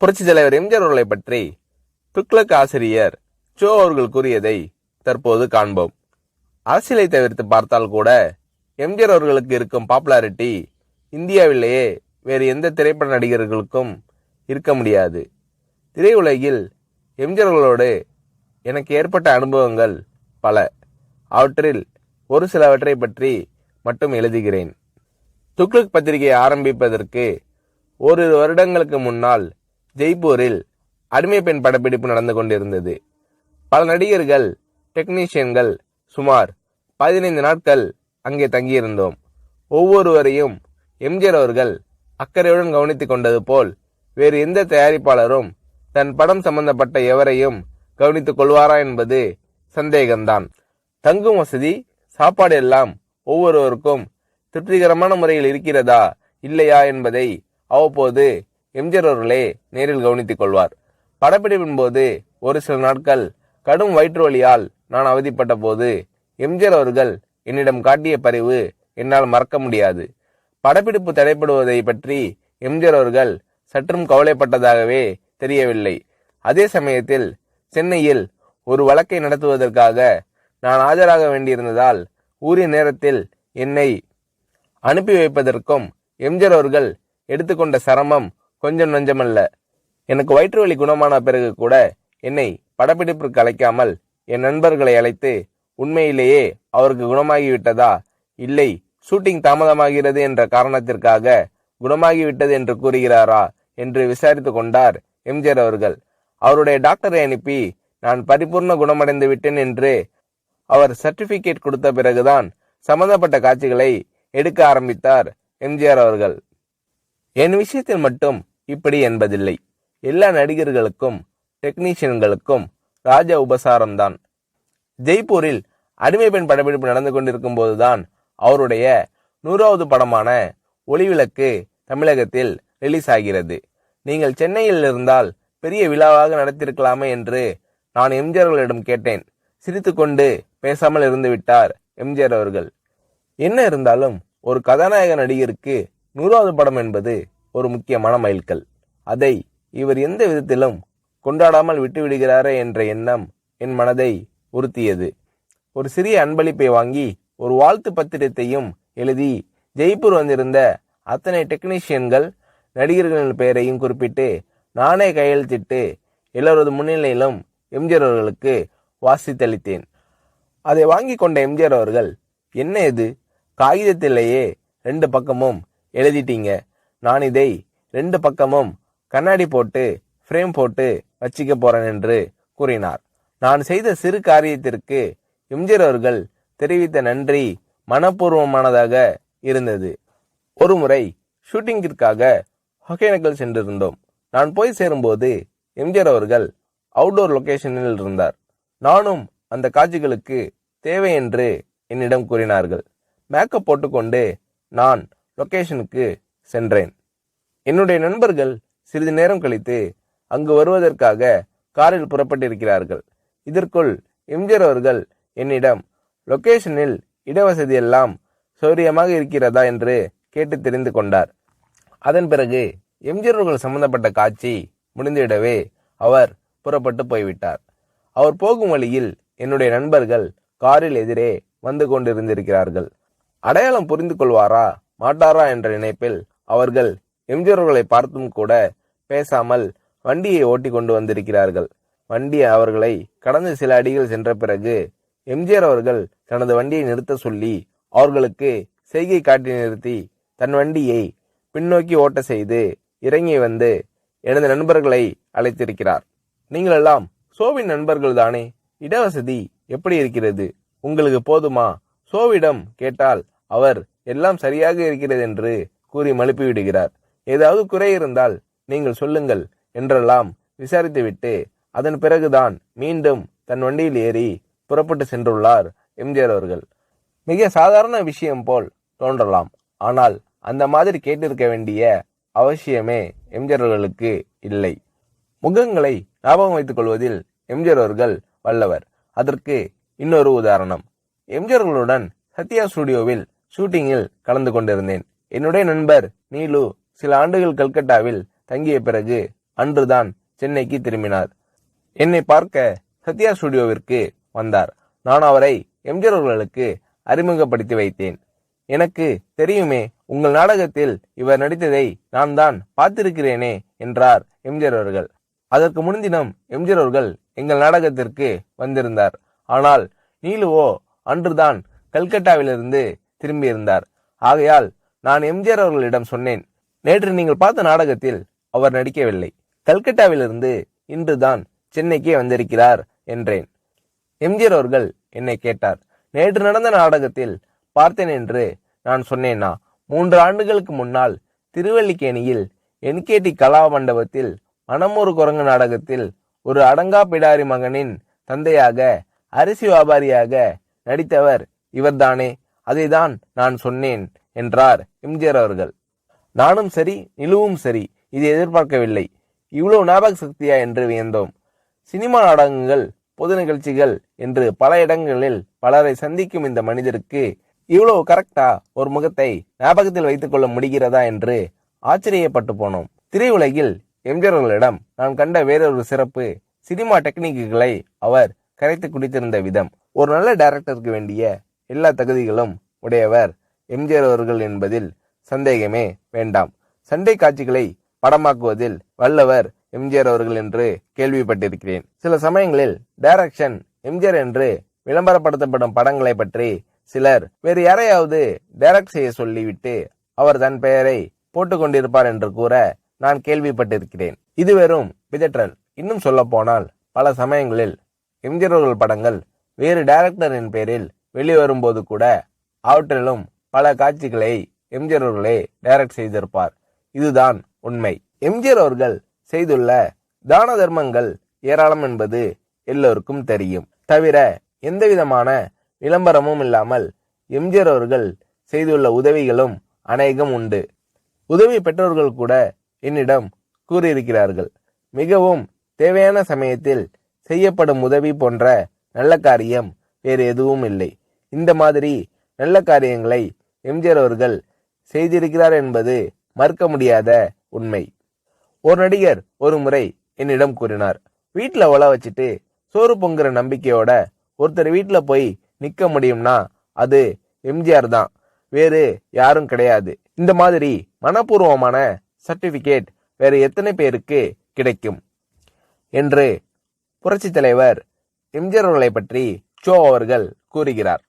புரட்சி தலைவர் எம்ஜிஆர் அவர்களை பற்றி துக்ளக் ஆசிரியர் சோ அவர்கள் கூறியதை தற்போது காண்போம். அரசியலை தவிர்த்து பார்த்தால் கூட எம்ஜிஆர் அவர்களுக்கு இருக்கும் பாப்புலாரிட்டி இந்தியாவிலேயே வேறு எந்த திரைப்பட நடிகர்களுக்கும் இருக்க முடியாது. திரையுலகில் எம்ஜிஆர் அவர்களோடு எனக்கு ஏற்பட்ட அனுபவங்கள் பல. அவற்றில் ஒரு சிலவற்றை பற்றி மட்டும் எழுதுகிறேன். துக்ளக் பத்திரிகை ஆரம்பிப்பதற்கு ஓரிரு வருடங்களுக்கு முன்னால் ஜெய்ப்பூரில் அடிமை பெண் படப்பிடிப்பு நடந்து கொண்டிருந்தது. பல நடிகர்கள், டெக்னீஷியன்கள் சுமார் 15 நாட்கள் அங்கே தங்கியிருந்தோம். ஒவ்வொருவரையும் எம்ஜிஆர் அவர்கள் அக்கறையுடன் கவனித்துக் கொண்டது போல் வேறு எந்த தயாரிப்பாளரும் தன் படம் சம்பந்தப்பட்ட எவரையும் கவனித்துக் கொள்வாரா என்பது சந்தேகம்தான். தங்கும் வசதி, சாப்பாடு எல்லாம் ஒவ்வொருவருக்கும் திருப்திகரமான முறையில் இருக்கிறதா இல்லையா என்பதை அவ்வப்போது எம்ஜிஆர் அவர்களே நேரில் கவனித்துக் கொள்வார். படப்பிடிப்பின் போது ஒரு சில நாட்கள் கடும் வயிற்று வலியால் நான் அவதிப்பட்ட போது எம்ஜிஆர் அவர்கள் என்னிடம் காட்டிய பரிவு என்னால் மறக்க முடியாது. படப்பிடிப்பு தடைப்படுவதை பற்றி எம்ஜிஆர் அவர்கள் சற்றும் கவலைப்பட்டதாகவே தெரியவில்லை. அதே சமயத்தில் சென்னையில் ஒரு வழக்கை நடத்துவதற்காக நான் ஆஜராக வேண்டியிருந்ததால் உரிய நேரத்தில் என்னை அனுப்பி வைப்பதற்கும் எம்ஜிஆர் அவர்கள் எடுத்துக்கொண்ட சிரமம் கொஞ்சம் நஞ்சமல்ல. எனக்கு வயிற்று வலி குணமான பிறகு கூட என்னை படப்பிடிப்பிற்கு அழைக்காமல் என் நண்பர்களை அழைத்து உண்மையிலேயே அவருக்கு குணமாகிவிட்டதா, இல்லை ஷூட்டிங் தாமதமாகிறது என்ற காரணத்திற்காக குணமாகிவிட்டது என்று கூறுகிறாரா என்று விசாரித்து கொண்டார் எம்ஜிஆர் அவர்கள். அவருடைய டாக்டரை அனுப்பி நான் பரிபூர்ண குணமடைந்து விட்டேன் என்று அவர் சர்டிபிகேட் கொடுத்த பிறகுதான் சம்பந்தப்பட்ட காட்சிகளை எடுக்க ஆரம்பித்தார் எம்ஜிஆர் அவர்கள். என் விஷயத்தில் மட்டும் இப்படி என்பதில்லை. எல்லா நடிகர்களுக்கும் டெக்னீஷியன்களுக்கும் ராஜ உபசாரம்தான். ஜெய்ப்பூரில் அடிமை பெண் படப்பிடிப்பு நடந்து கொண்டிருக்கும் போதுதான் அவருடைய 100வது படமான ஒளிவிளக்கு தமிழகத்தில் ரிலீஸ் ஆகிறது. நீங்கள் சென்னையில் இருந்தால் பெரிய விழாவாக நடத்திருக்கலாமே என்று நான் எம்ஜிஆர் அவர்களிடம் கேட்டேன். சிரித்துக்கொண்டு பேசாமல் இருந்து விட்டார் எம்ஜிஆர் அவர்கள். என்ன இருந்தாலும் ஒரு கதாநாயக நடிகருக்கு 100வது படம் என்பது ஒரு முக்கியமான மைல்கல். அதை இவர் எந்த விதத்திலும் கொண்டாடாமல் விட்டுவிடுகிறாரே என்ற எண்ணம் என் மனதை உறுத்தியது. ஒரு சிறிய அன்பளிப்பை வாங்கி ஒரு வாழ்த்து பத்திரத்தையும் எழுதி ஜெய்ப்பூர் வந்திருந்த அத்தனை டெக்னீஷியன்கள், நடிகர்களின் பெயரையும் குறிப்பிட்டு நானே கையெழுத்திட்டு எல்லோரது முன்னிலையிலும் எம்ஜிஆர் அவர்களுக்கு வாசித்தளித்தேன். அதை வாங்கி கொண்ட எம்ஜிஆர் அவர்கள், என்ன இது, காகிதத்திலேயே 2 பக்கமும் எழுதிட்டீங்க, நான் இதை 2 பக்கமும் கண்ணாடி போட்டு ஃப்ரேம் போட்டு வச்சிக்க போறேன் என்று கூறினார். நான் செய்த சிறு காரியத்திற்கு எம்ஜிஆர் அவர்கள் தெரிவித்த நன்றி மனப்பூர்வமானதாக இருந்தது. ஒரு முறை ஷூட்டிங்கிற்காக ஒகேனக்கல் சென்றிருந்தோம். நான் போய் சேரும்போது எம்ஜிஆர் அவர்கள் அவுட்டோர் லொகேஷனில் இருந்தார். நானும் அந்த காட்சிகளுக்கு தேவை என்று என்னிடம் கூறினார்கள். மேக்கப் போட்டுக்கொண்டு நான் லொகேஷனுக்கு சென்றேன். என்னுடைய நண்பர்கள் சிறிது நேரம் கழித்து அங்கு வருவதற்காக காரில் புறப்பட்டிருக்கிறார்கள். இதற்குள் எம்ஜிஆர் அவர்கள் என்னிடம் லொகேஷனில் இடவசதி எல்லாம் சௌரியமாக இருக்கிறதா என்று கேட்டு தெரிந்து கொண்டார். அதன் பிறகு எம்ஜிஆர் அவர்கள் சம்பந்தப்பட்ட காட்சி முடிந்துவிடவே அவர் புறப்பட்டு போய்விட்டார். அவர் போகும் வழியில் என்னுடைய நண்பர்கள் காரில் எதிரே வந்து கொண்டிருந்திருக்கிறார்கள். அடையாளம் புரிந்து கொள்வாரா மாட்டாரா என்ற நினைப்பில் அவர்கள் எம்ஜிஆர் அவர்களை பார்த்தும் கூட பேசாமல் வண்டியை ஓட்டி கொண்டு வந்திருக்கிறார்கள். வண்டி அவர்களை கடந்து சில அடிகள் சென்ற பிறகு எம்ஜிஆர் அவர்கள் தனது வண்டியை நிறுத்த சொல்லி அவர்களுக்கு செய்கை காட்டி நிறுத்தி தன் வண்டியை பின்னோக்கி ஓட்ட செய்து இறங்கி வந்து எனது நண்பர்களை அழைத்திருக்கிறார். நீங்கள் எல்லாம் சோவின் நண்பர்கள் தானே, இடவசதி எப்படி இருக்கிறது, உங்களுக்கு போதுமா? சோவிடம் கேட்டால் அவர் எல்லாம் சரியாக இருக்கிறது என்று கூறி மழுப்பி விடுகிறார். ஏதாவது குறை இருந்தால் நீங்கள் சொல்லுங்கள் என்றெல்லாம் விசாரித்துவிட்டு அதன் பிறகுதான் மீண்டும் தன் வண்டியில் ஏறி புறப்பட்டு சென்றுள்ளார் எம்ஜிஆர் அவர்கள். மிக சாதாரண விஷயம் போல் தோன்றலாம், ஆனால் அந்த மாதிரி கேட்டிருக்க வேண்டிய அவசியமே எம்ஜிஆர் அவர்களுக்கு இல்லை. முகங்களை ஞாபகம் வைத்துக் கொள்வதில் எம்ஜிஆர் அவர்கள் வல்லவர். அதற்கு இன்னொரு உதாரணம். எம்ஜிஆர் அவர்களுடன் சத்யா ஸ்டுடியோவில் ஷூட்டிங்கில் கலந்து கொண்டிருந்தேன். என்னுடைய நண்பர் நீலு சில ஆண்டுகள் கல்கட்டாவில் தங்கிய பிறகு அன்றுதான் சென்னைக்கு திரும்பினார். என்னை பார்க்க சத்யா ஸ்டுடியோவிற்கு வந்தார். நான் அவரை எம்ஜிஆர் அவர்களுக்கு அறிமுகப்படுத்தி வைத்தேன். எனக்கு தெரியுமே, உங்கள் நாடகத்தில் இவர் நடித்ததை நான் தான் பார்த்திருக்கிறேனே என்றார் எம்ஜிஆர் அவர்கள். அதற்கு முன்தினம் எம்ஜிஆர் அவர்கள் எங்கள் நாடகத்திற்கு வந்திருந்தார். ஆனால் நீலுவோ அன்றுதான் கல்கட்டாவிலிருந்து திரும்பியிருந்தார். ஆகையால் நான் எம்ஜிஆர் அவர்களிடம் சொன்னேன், நேற்று நீங்கள் பார்த்த நாடகத்தில் அவர் நடிக்கவில்லை. கல்கட்டாவிலிருந்து இன்றுதான் சென்னைக்கே வந்திருக்கிறார் என்றேன். எம்ஜிஆர் அவர்கள் என்னை கேட்டார், நேற்று நடந்த நாடகத்தில் பார்த்தேன் என்று நான் சொன்னேனா? 3 ஆண்டுகளுக்கு முன்னால் திருவல்லிக்கேணியில் என்கேடி கலா மண்டபத்தில் மனமொரு குரங்கு நாடகத்தில் ஒரு அடங்கா பிடாரி மகனின் தந்தையாக அரிசி வியாபாரியாக நடித்தவர் இவர்தானே, அதைதான் நான் சொன்னேன் என்றார் எம்ஜிஆர் அவர்கள். நானும் சரி, நிலுவும் சரி, இதை எதிர்பார்க்கவில்லை. இவ்வளவு ஞாபக சக்தியா என்று வியந்தோம். சினிமா நாடகங்கள், பொது நிகழ்ச்சிகள் என்று பல இடங்களில் பலரை சந்திக்கும் இந்த மனிதருக்கு இவ்வளவு கரெக்டா ஒரு முகத்தை ஞாபகத்தில் வைத்துக் கொள்ள முடிகிறதா என்று ஆச்சரியப்பட்டு போனோம். திரையுலகில் எம்ஜிஆர் அவர்களிடம் நான் கண்ட வேறொரு சிறப்பு, சினிமா டெக்னிக்குகளை அவர் கரைத்து குடித்திருந்த விதம். ஒரு நல்ல டைரக்டருக்கு வேண்டிய எல்லா தகுதிகளும் உடையவர் எம்ஜிஆர் அவர்கள் என்பதில் சந்தேகமே வேண்டாம். சண்டை காட்சிகளை படமாக்குவதில் வல்லவர் எம்ஜிஆர் அவர்கள் என்று கேள்விப்பட்டிருக்கிறேன். சில சமயங்களில் டைரக்ஷன் எம்ஜிஆர் என்று விளம்பரப்படுத்தப்படும் படங்களை பற்றி சிலர் வேறு யாரையாவது டைரக்ட் செய்ய சொல்லிவிட்டு அவர் தன் பெயரை போட்டுக் கொண்டிருப்பார் என்று கூற நான் கேள்விப்பட்டிருக்கிறேன். இது வெறும் பிதற்றல். இன்னும் சொல்ல போனால் பல சமயங்களில் எம்ஜிஆர் அவர்கள் படங்கள் வேறு டைரக்டரின் பெயரில் வெளிவரும்போது கூட அவற்றிலும் பல காட்சிகளை எம்ஜிஆர் அவர்களே டைரக்ட் செய்திருப்பார். இதுதான் உண்மை. எம்ஜிஆர் அவர்கள் செய்துள்ள தான தர்மங்கள் ஏராளம் என்பது எல்லோருக்கும் தெரியும். தவிர எந்தவிதமான விளம்பரமும் இல்லாமல் எம்ஜிஆர் அவர்கள் செய்துள்ள உதவிகளும் அநேகம் உண்டு. உதவி பெற்றோர்கள் கூட என்னிடம் கூறியிருக்கிறார்கள். மிகவும் தேவையான சமயத்தில் செய்யப்படும் உதவி போன்ற நல்ல காரியம் வேறு எதுவும் இல்லை. இந்த மாதிரி நல்ல காரியங்களை எம்ஜிஆர் அவர்கள் செய்திருக்கிறார் என்பது மறுக்க முடியாத உண்மை. ஒரு நடிகர் ஒரு முறை என்னிடம் கூறினார், வீட்டுல ஒல வச்சுட்டு சோறு பொங்குற நம்பிக்கையோட ஒருத்தர் வீட்டுல போய் நிக்க முடியும்னா அது எம்ஜிஆர் தான், வேறு யாரும் கிடையாது. இந்த மாதிரி மனப்பூர்வமான சர்டிபிகேட் வேறு எத்தனை பேருக்கு கிடைக்கும் என்று புரட்சி தலைவர் எம்ஜிஆர் அவர்களை பற்றி சோ அவர்கள் கூறுகிறார்.